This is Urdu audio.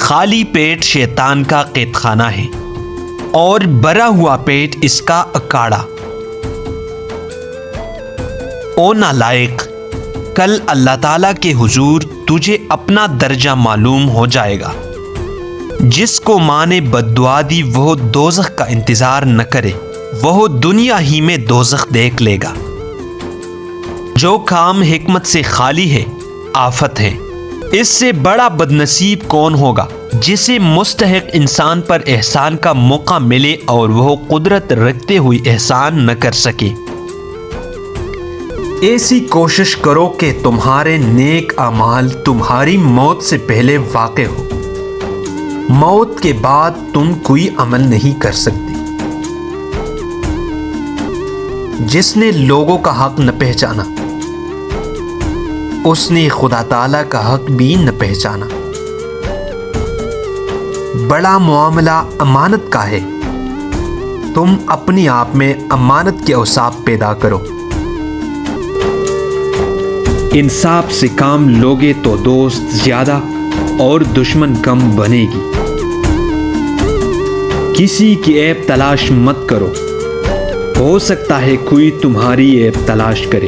خالی پیٹ شیطان کا قید خانہ ہے اور بھرا ہوا پیٹ اس کا اکاڑا۔ او نالائق، کل اللہ تعالیٰ کے حضور تجھے اپنا درجہ معلوم ہو جائے گا۔ جس کو ماں نے بد دعا دی وہ دوزخ کا انتظار نہ کرے، وہ دنیا ہی میں دوزخ دیکھ لے گا۔ جو کام حکمت سے خالی ہے آفت ہے۔ اس سے بڑا بد نصیب کون ہوگا جسے مستحق انسان پر احسان کا موقع ملے اور وہ قدرت رکھتے ہوئے احسان نہ کر سکے۔ ایسی کوشش کرو کہ تمہارے نیک اعمال تمہاری موت سے پہلے واقع ہو۔ موت کے بعد تم کوئی عمل نہیں کر سکتے۔ جس نے لوگوں کا حق نہ پہچانا اس نے خدا تعالیٰ کا حق بھی نہ پہچانا۔ بڑا معاملہ امانت کا ہے، تم اپنے آپ میں امانت کے اوصاف پیدا کرو۔ انصاف سے کام لوگے تو دوست زیادہ اور دشمن کم بنے گی۔ کسی کی عیب تلاش مت کرو، ہو سکتا ہے کوئی تمہاری عیب تلاش کرے۔